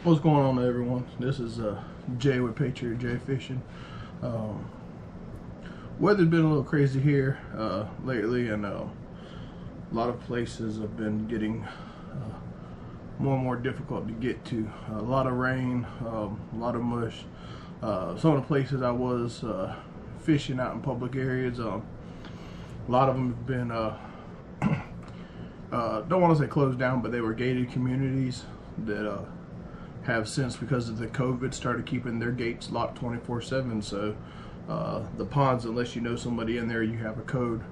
What's going on, everyone? This is Jay with Patriot J Fishing. Weather's been a little crazy here lately, and a lot of places have been getting more and more difficult to get to. A lot of rain, a lot of mush. Some of the places I was fishing out in public areas, a lot of them have been, don't want to say closed down, but they were gated communities that have since, because of the COVID, started keeping their gates locked 24/7. So the ponds, unless you know somebody in there, you have a code.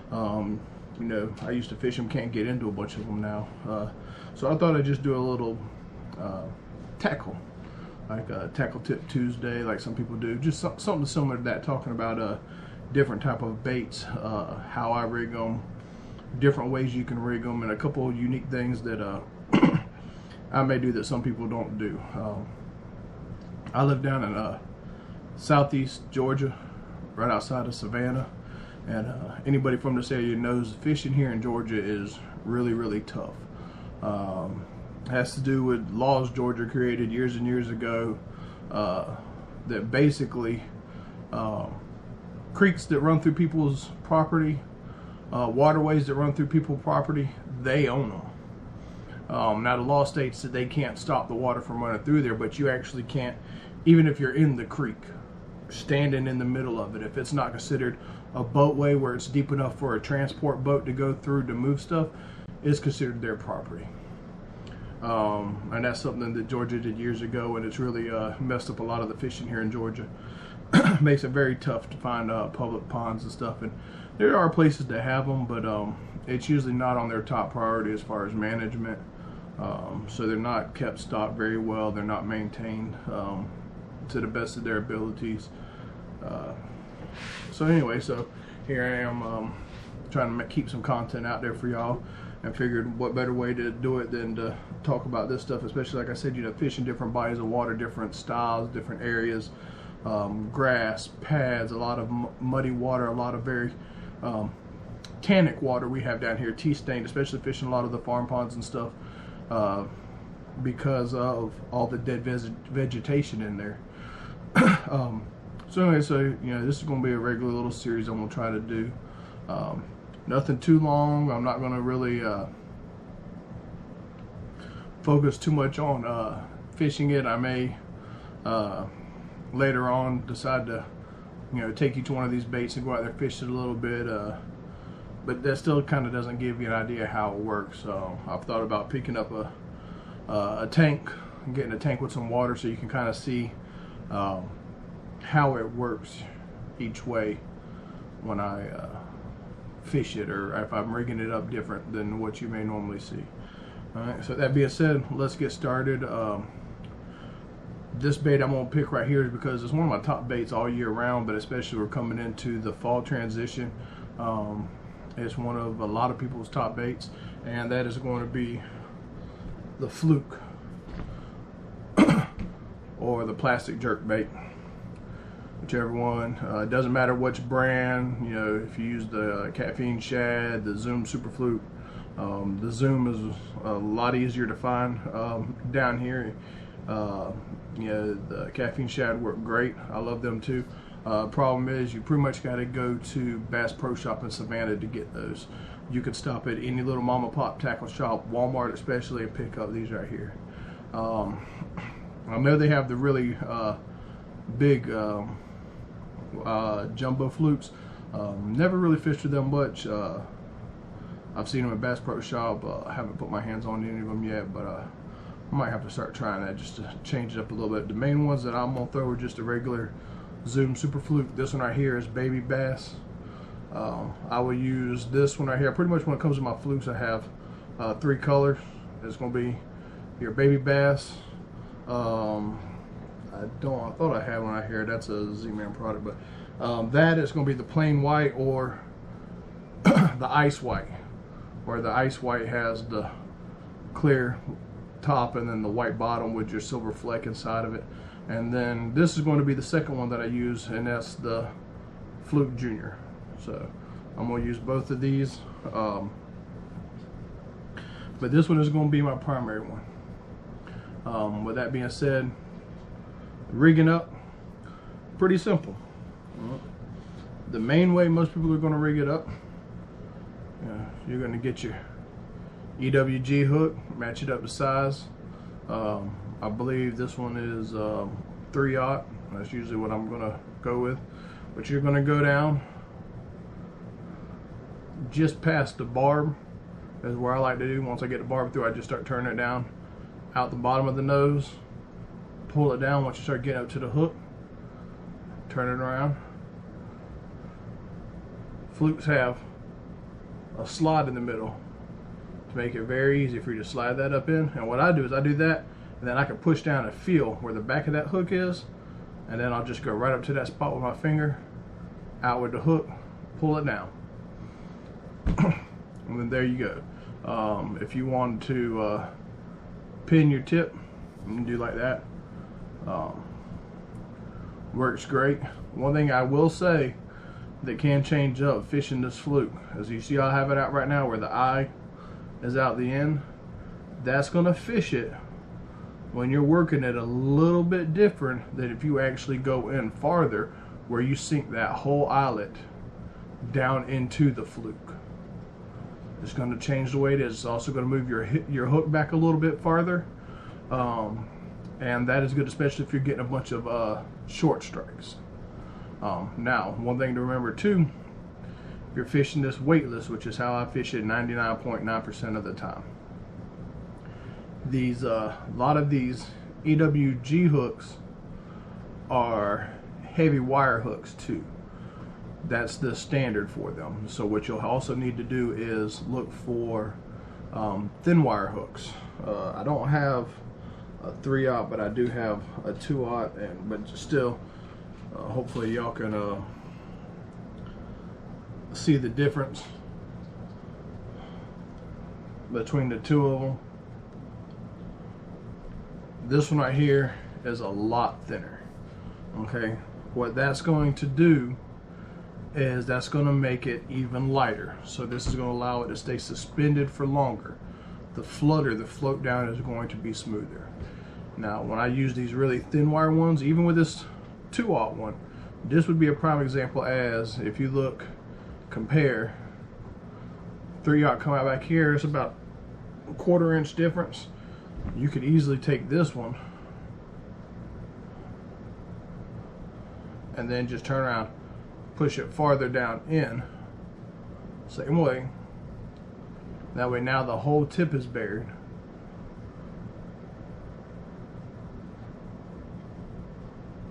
You know, I used to fish them, can't get into a bunch of them now. So I thought I'd just do a little tackle, like a tackle tip Tuesday, like some people do. Just something similar to that, talking about different type of baits, how I rig them, different ways you can rig them, and a couple of unique things that I may do that some people don't do. I live down in southeast Georgia, right outside of Savannah, and anybody from this area knows fishing here in Georgia is really tough. It has to do with laws Georgia created years and years ago that basically creeks that run through people's property, waterways that run through people's property, they own them. Now the law states that they can't stop the water from running through there, but you actually can't, even if you're in the creek, standing in the middle of it, if it's not considered a boatway where it's deep enough for a transport boat to go through to move stuff, it's considered their property. And that's something that Georgia did years ago, and it's really messed up a lot of the fishing here in Georgia. Makes it very tough to find public ponds and stuff, and there are places that have them, but it's usually not on their top priority as far as management. So they're not kept stocked very well. They're not maintained to the best of their abilities. So anyway, so here I am trying to keep some content out there for y'all, and figured what better way to do it than to talk about this stuff, especially, like I said, you know, fishing different bodies of water, different styles, different areas, grass, pads, a lot of muddy water, a lot of very tannic water we have down here, tea-stained, especially fishing a lot of the farm ponds and stuff, because of all the dead vegetation in there. So anyway, so you know, this is going to be a regular little series I'm going to try to do. Nothing too long. I'm not going to really focus too much on fishing it. I may later on decide to, you know, take each one of these baits and go out there, fish it a little bit, but that still kind of doesn't give you an idea how it works. So I've thought about picking up a tank and getting a tank with some water, so you can kind of see how it works each way when I fish it, or if I'm rigging it up different than what you may normally see. Alright, so that being said, let's get started. This bait I'm going to pick right here is because it's one of my top baits all year round, but especially we're coming into the fall transition. It's one of a lot of people's top baits, and that is going to be the fluke or the plastic jerk bait, whichever one. It doesn't matter which brand. You know, if you use the caffeine shad, the Zoom super fluke, the Zoom is a lot easier to find down here. You know, the caffeine shad work great. I love them too. Problem is, you pretty much got to go to Bass Pro Shop in Savannah to get those. You could stop at any little mom and pop tackle shop, Walmart especially, and pick up these right here. I know they have the really big jumbo flukes. Never really fished with them much. I've seen them at Bass Pro Shop. I haven't put my hands on any of them yet, but I might have to start trying that just to change it up a little bit. The main ones that I'm gonna throw are just a regular Zoom super fluke. This one right here is baby bass. I will use this one right here. Pretty much when it comes to my flukes, I have 3 colors. It's gonna be your baby bass. I thought I had one right here. That's a Z-Man product, but that is gonna be the plain white or the ice white, where the ice white has the clear top and then the white bottom with your silver fleck inside of it. And then this is going to be the second one that I use, and that's the Fluke Junior. So I'm going to use both of these, but this one is going to be my primary one. With that being said, rigging up, pretty simple. The main way most people are going to rig it up, you're going to get your EWG hook, match it up to size. I believe this one is 3/0. That's usually what I'm going to go with. But you're going to go down just past the barb. Is where I like to do. Once I get the barb through, I just start turning it down out the bottom of the nose, pull it down. Once you start getting up to the hook, turn it around. Flukes have a slot in the middle to make it very easy for you to slide that up in. And what I do is I do that, and then I can push down and feel where the back of that hook is, and then I'll just go right up to that spot with my finger, out with the hook, pull it down. And then there you go. If you want to pin your tip, you can do like that. Works great. One thing I will say that can change up fishing this fluke, as you see I have it out right now where the eye is out the end, that's going to fish it when you're working it a little bit different than if you actually go in farther where you sink that whole eyelet down into the fluke. It's going to change the way it is. It's also going to move your hook back a little bit farther, and that is good, especially if you're getting a bunch of short strikes. Now, one thing to remember too, if you're fishing this weightless, which is how I fish it 99.9% of the time, these a lot of these EWG hooks are heavy wire hooks too. That's the standard for them. So what you'll also need to do is look for thin wire hooks. I don't have a 3/0, but I do have a 2/0, but still, hopefully y'all can see the difference between the two of them. This one right here is a lot thinner. Okay, what that's going to do is that's going to make it even lighter. So this is going to allow it to stay suspended for longer. The float down is going to be smoother. Now, when I use these really thin wire ones, even with this 2/0 one, this would be a prime example. As if you look, compare 3/0 come out back here, it's about a 1/4 inch difference. You could easily take this one and then just turn around, push it farther down in, same way. That way now the whole tip is buried.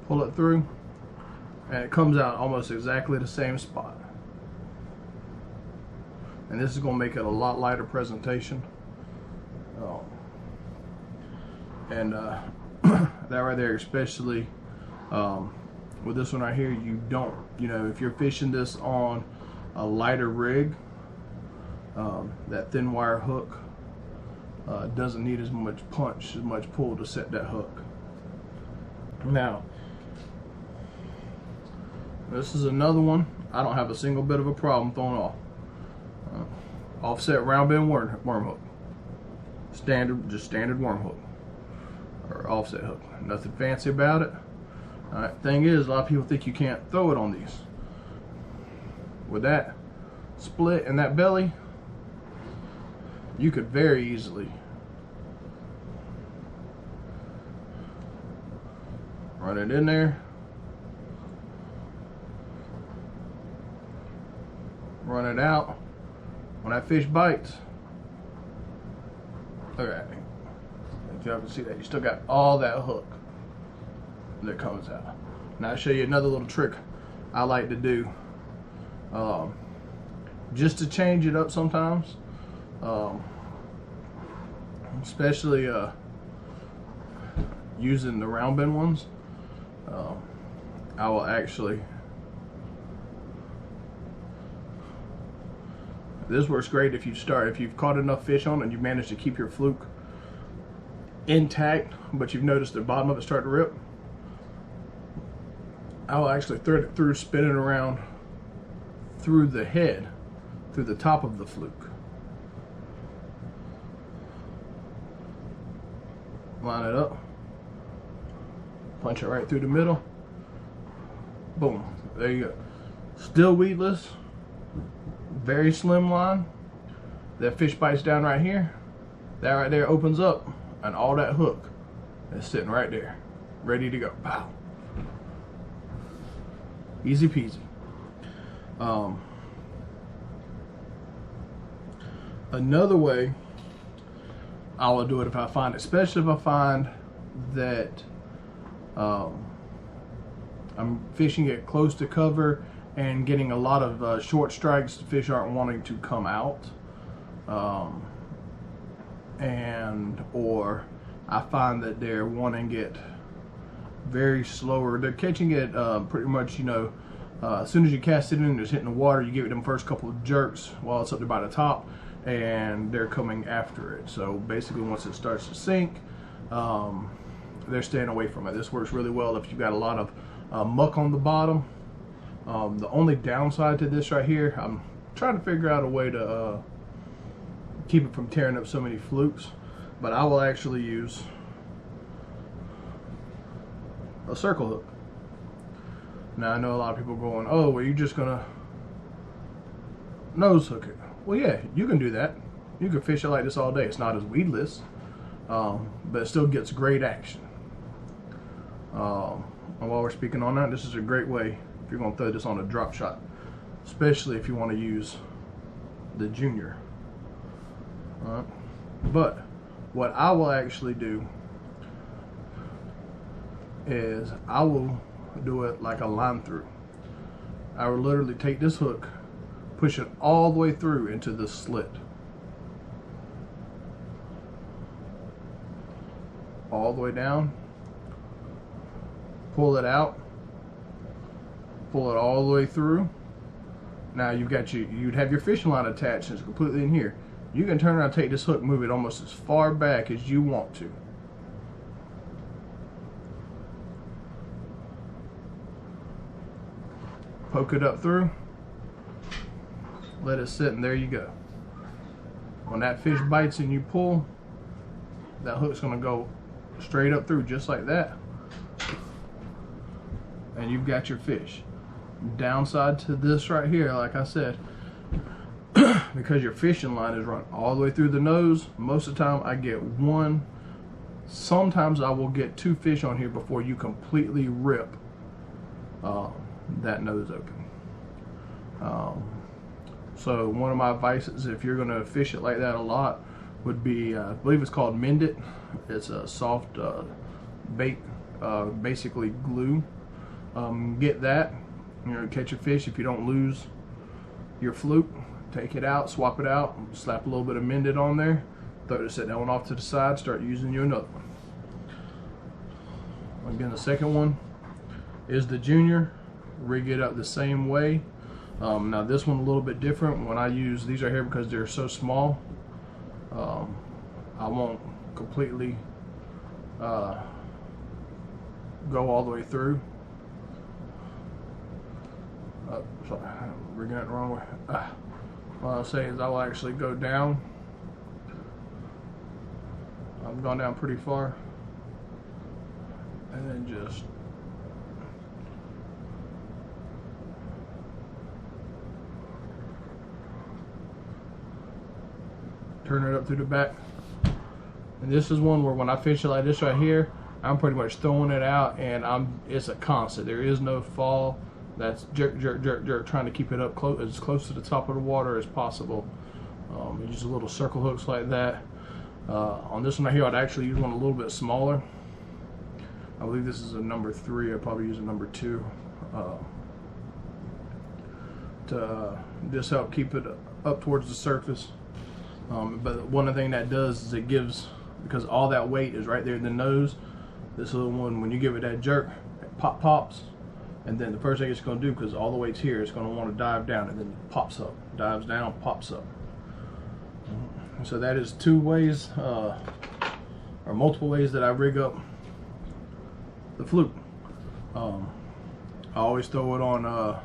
Pull it through and it comes out almost exactly the same spot. And this is going to make it a lot lighter presentation. And that right there, especially with this one right here, you don't, if you're fishing this on a lighter rig, that thin wire hook doesn't need as much punch, as much pull to set that hook. Now, this is another one I don't have a single bit of a problem throwing off. Offset round bend worm hook. Just standard worm hook. Or offset hook. Nothing fancy about it. Alright, thing is, a lot of people think you can't throw it on these. With that split in that belly, you could very easily run it in there, run it out. When that fish bites, look at me. If y'all can see that, you still got all that hook that comes out. Now I'll show you another little trick I like to do, just to change it up sometimes, especially using the round bend ones. I will actually, this works great if you've caught enough fish on it and you managed to keep your fluke intact, but you've noticed the bottom of it start to rip. I will actually thread it through, spin it around through the head, through the top of the fluke. line it up, punch it right through the middle, boom, there you go. Still weedless, very slim line. That fish bites down right here, that right there opens up, and all that hook is sitting right there, ready to go. Pow. Easy peasy. Another way I will do it if I find, especially if I find that I'm fishing it close to cover and getting a lot of short strikes, the fish aren't wanting to come out, or I find that they're wanting it very slower. They're catching it pretty much, you know, as soon as you cast it in, it's hitting the water, you give it them first couple of jerks while it's up there by the top, and they're coming after it. So basically once it starts to sink, they're staying away from it. This works really well if you've got a lot of muck on the bottom. The only downside to this right here, I'm trying to figure out a way to keep it from tearing up so many flukes, but I will actually use a circle hook. Now I know a lot of people going, oh, well, you're just gonna nose hook it. Well, yeah, you can do that. You can fish it like this all day. It's not as weedless, but it still gets great action. And while we're speaking on that, this is a great way if you're gonna throw this on a drop shot, especially if you want to use the junior. But what I will actually do is I will do it like a line through. I will literally take this hook, push it all the way through into this slit, all the way down, pull it out, pull it all the way through. Now you've got you'd have your fishing line attached and it's completely in here. You can turn around, take this hook, move it almost as far back as you want to. Poke it up through, let it sit, and there you go. When that fish bites and you pull, that hook's gonna go straight up through just like that, and you've got your fish. Downside to this right here, like I said, because your fishing line is run all the way through the nose, most of the time I get one, sometimes I will get two fish on here before you completely rip that nose open. So one of my advices, if you're going to fish it like that a lot, would be, I believe it's called Mend It. It's a soft bait, basically glue. Get that, you know, catch a fish. If you don't lose your fluke, take it out, swap it out, slap a little bit of Mend It on there, set that one off to the side, start using you another one. Again, the second one is the junior. Rig it up the same way. Now this one a little bit different. When I use these right here, because they're so small, I won't completely go all the way through. Sorry, I'm rigging it the wrong way. What I'll say is I will actually go down. I've gone down pretty far, and then just turn it up through the back. And this is one where when I fish it like this right here, I'm pretty much throwing it out, and it's a constant. There is no fall. That's jerk, jerk, jerk, jerk, trying to keep it up as close to the top of the water as possible. Use little circle hooks like that. On this one right here, I'd actually use one a little bit smaller. I believe this is a number 3. I'd probably use a number 2 to just help keep it up towards the surface. But one thing that does is it gives, because all that weight is right there in the nose, this little one, when you give it that jerk, it pops, and then the first thing it's going to do, because all the weight's here, it's going to want to dive down, and then it pops up, dives down, pops up. So that is 2 ways, or multiple ways that I rig up the fluke. I always throw it on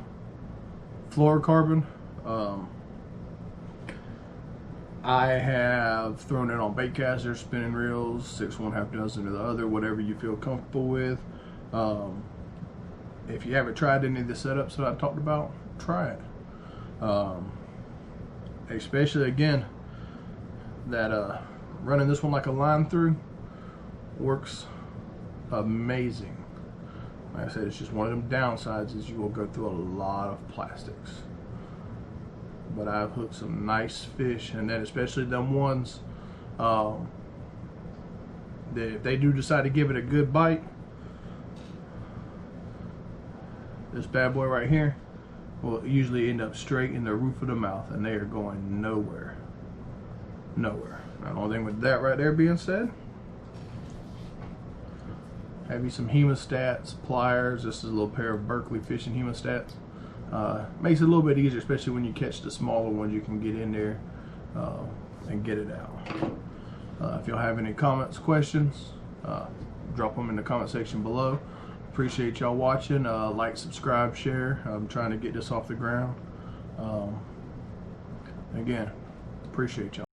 fluorocarbon. I have thrown it on bait casters, spinning reels, 6 1/2 dozen to the other, whatever you feel comfortable with. If you haven't tried any of the setups that I talked about, try it. Especially again, that running this one like a line through works amazing. Like I said, it's just one of them downsides is you will go through a lot of plastics. But I've hooked some nice fish, and then especially them ones that if they do decide to give it a good bite, this bad boy right here will usually end up straight in the roof of the mouth, and they are going nowhere. Nowhere. Now, the only thing with that right there being said, have you some hemostats, pliers. This is a little pair of Berkeley fishing hemostats. Makes it a little bit easier, especially when you catch the smaller ones. You can get in there and get it out. If y'all have any comments, questions, drop them in the comment section below. Appreciate y'all watching. Like, subscribe, share. I'm trying to get this off the ground. Again, appreciate y'all.